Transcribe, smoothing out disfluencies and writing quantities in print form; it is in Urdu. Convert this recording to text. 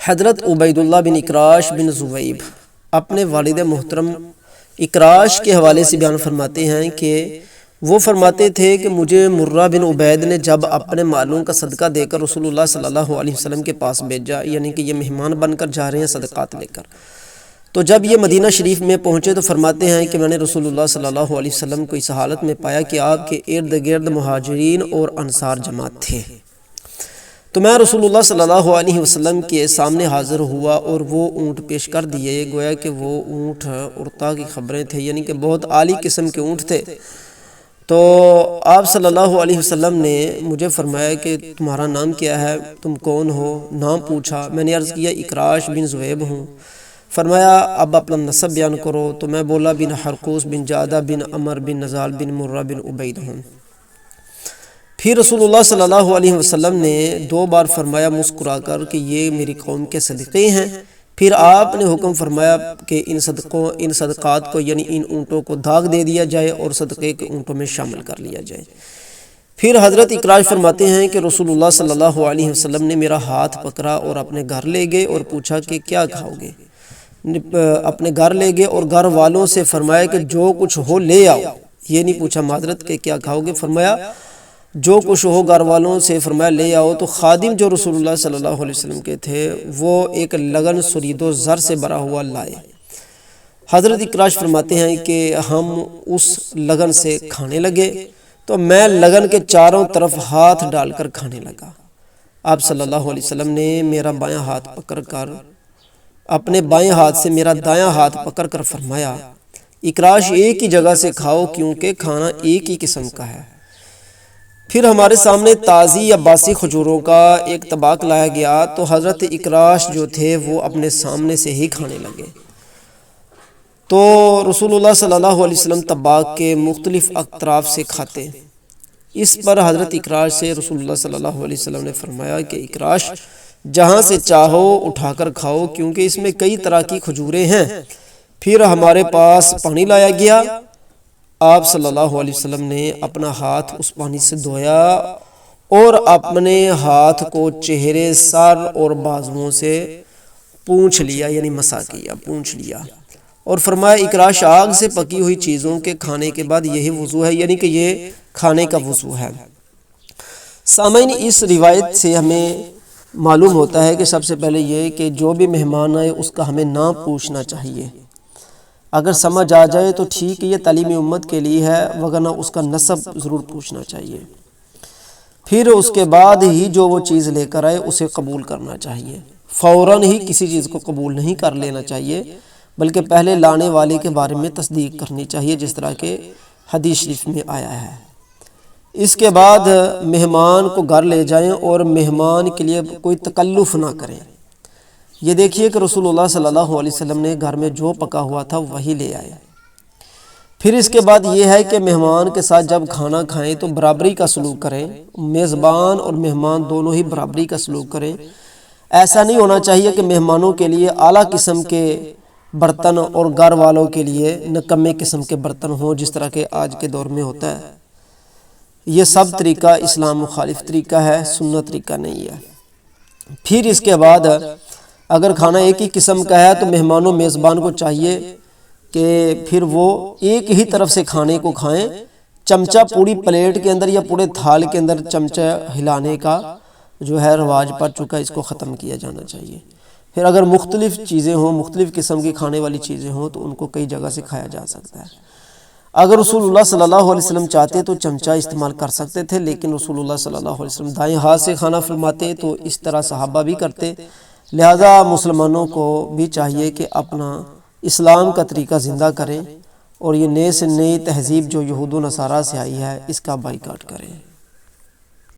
حضرت عبیداللہ بن اکراش بن زویب اپنے والد محترم اکراش کے حوالے سے بیان فرماتے ہیں کہ وہ فرماتے تھے کہ مجھے مرہ بن عبید نے جب اپنے مالوں کا صدقہ دے کر رسول اللہ صلی اللہ علیہ وسلم کے پاس بھیجا، یعنی کہ یہ مہمان بن کر جا رہے ہیں صدقات لے کر، تو جب یہ مدینہ شریف میں پہنچے تو فرماتے ہیں کہ میں نے رسول اللہ صلی اللہ علیہ وسلم کو اس حالت میں پایا کہ آپ کے ارد گرد مہاجرین اور انصار جماعت تھے۔ تو میں رسول اللہ صلی اللہ علیہ وسلم کے سامنے حاضر ہوا اور وہ اونٹ پیش کر دیے، گویا کہ وہ اونٹ عرتا کی خبریں تھے، یعنی کہ بہت عالی قسم کے اونٹ تھے۔ تو آپ صلی اللہ علیہ وسلم نے مجھے فرمایا کہ تمہارا نام کیا ہے، تم کون ہو؟ نام پوچھا، میں نے عرض کیا اکراش بن زویب ہوں۔ فرمایا اب اپنا نسب بیان کرو، تو میں بولا بن حرقوس بن جعدہ بن عمر بن نزال بن مرہ بن عبید ہوں۔ پھر رسول اللہ صلی اللہ علیہ وسلم نے 2 بار فرمایا مسکرا کر کہ یہ میری قوم کے صدقے ہیں۔ پھر آپ نے حکم فرمایا کہ ان صدقات کو یعنی ان اونٹوں کو داغ دے دیا جائے اور صدقے کے اونٹوں میں شامل کر لیا جائے۔ پھر حضرت اکراش فرماتے ہیں کہ رسول اللہ صلی اللہ علیہ وسلم نے میرا ہاتھ پکڑا اور اپنے گھر لے گئے اور پوچھا کہ کیا کھاؤ گے؟ اپنے گھر لے گئے اور گھر والوں سے فرمایا کہ جو کچھ ہو لے آؤ۔ یہ نہیں پوچھا معذرت کہ کیا کھاؤ گے، فرمایا جو کچھ ہو گھر والوں سے فرمایا لے آؤ۔ تو خادم جو رسول اللہ صلی اللہ علیہ وسلم کے تھے وہ ایک لگن سرید و زر سے بھرا ہوا لائے۔ حضرت اکراش فرماتے ہیں کہ ہم اس لگن سے کھانے لگے، تو میں لگن کے چاروں طرف ہاتھ ڈال کر کھانے لگا۔ آپ صلی اللہ علیہ وسلم نے میرا بایاں ہاتھ پکڑ کر اپنے بائیں ہاتھ سے میرا دایاں ہاتھ پکڑ کر فرمایا اکراش ایک ہی جگہ سے کھاؤ کیونکہ کھانا ایک ہی قسم کا ہے۔ پھر ہمارے سامنے تازی یا باسی کھجوروں کا ایک طبق لایا گیا، تو حضرت اکراش جو تھے وہ اپنے سامنے سے ہی کھانے لگے۔ تو رسول اللہ صلی اللہ علیہ وسلم طبق کے مختلف اطراف سے کھاتے۔ اس پر حضرت اکراش سے رسول اللہ صلی اللہ علیہ وسلم نے فرمایا کہ اکراش جہاں سے چاہو اٹھا کر کھاؤ کیونکہ اس میں کئی طرح کی کھجوریں ہیں۔ پھر ہمارے پاس پانی لایا گیا، آپ صلی اللہ علیہ وسلم نے اپنا ہاتھ اس پانی سے دھویا اور اپنے ہاتھ کو چہرے، سر اور بازوؤں سے پونچھ لیا، یعنی مسح کیا، پونچھ لیا، اور فرمایا اکراش آگ سے پکی ہوئی چیزوں کے کھانے کے بعد یہی وضو ہے، یعنی کہ یہ کھانے کا وضو ہے۔ سامعین، اس روایت سے ہمیں معلوم ہوتا ہے کہ سب سے پہلے یہ کہ جو بھی مہمان آئے اس کا ہمیں نام پوچھنا چاہیے۔ اگر سمجھ آ جائے تو ٹھیک ہے، یہ تعلیم امت کے لیے ہے، وگرنہ اس کا نسب ضرور پوچھنا چاہیے۔ پھر اس کے بعد ہی جو وہ چیز لے کر آئے اسے قبول کرنا چاہیے، فوراً ہی کسی چیز کو قبول نہیں کر لینا چاہیے، بلکہ پہلے لانے والے کے بارے میں تصدیق کرنی چاہیے، جس طرح کہ حدیث شریف میں آیا ہے۔ اس کے بعد مہمان کو گھر لے جائیں اور مہمان کے لیے کوئی تکلف نہ کریں۔ یہ دیکھیے کہ رسول اللہ صلی اللہ علیہ وسلم نے گھر میں جو پکا ہوا تھا وہی لے آئے۔ پھر اس کے بعد یہ ہے کہ مہمان کے ساتھ جب کھانا کھائیں تو برابری کا سلوک کریں، میزبان اور مہمان دونوں ہی برابری کا سلوک کریں۔ ایسا نہیں ہونا چاہیے کہ مہمانوں کے لیے اعلیٰ قسم کے برتن اور گھر والوں کے لیے نکمے قسم کے برتن ہوں، جس طرح کہ آج کے دور میں ہوتا ہے۔ یہ سب طریقہ اسلام مخالف طریقہ ہے، سنت طریقہ نہیں ہے۔ پھر اس کے بعد اگر کھانا ایک ہی قسم کا ہے تو مہمانوں میزبان کو چاہیے کہ پھر وہ ایک ہی طرف سے کھانے کو کھائیں۔ چمچہ پوری پلیٹ کے اندر یا پورے تھال کے اندر چمچہ ہلانے کا جو ہے رواج پڑ چکا ہے، اس کو ختم کیا جانا چاہیے۔ پھر اگر مختلف چیزیں ہوں، مختلف قسم کی کھانے والی چیزیں ہوں تو ان کو کئی جگہ سے کھایا جا سکتا ہے۔ اگر رسول اللہ صلی اللہ علیہ وسلم چاہتے تو چمچہ استعمال کر سکتے تھے، لیکن رسول اللہ صلی اللہ علیہ وسلم دائیں ہاتھ سے کھانا فرماتے، تو اس طرح صحابہ بھی کرتے۔ لہذا مسلمانوں کو بھی چاہیے کہ اپنا اسلام کا طریقہ زندہ کریں اور یہ نئے سے نئی تہذیب جو یہود و نصارہ سے آئی ہے اس کا بائیکاٹ کریں۔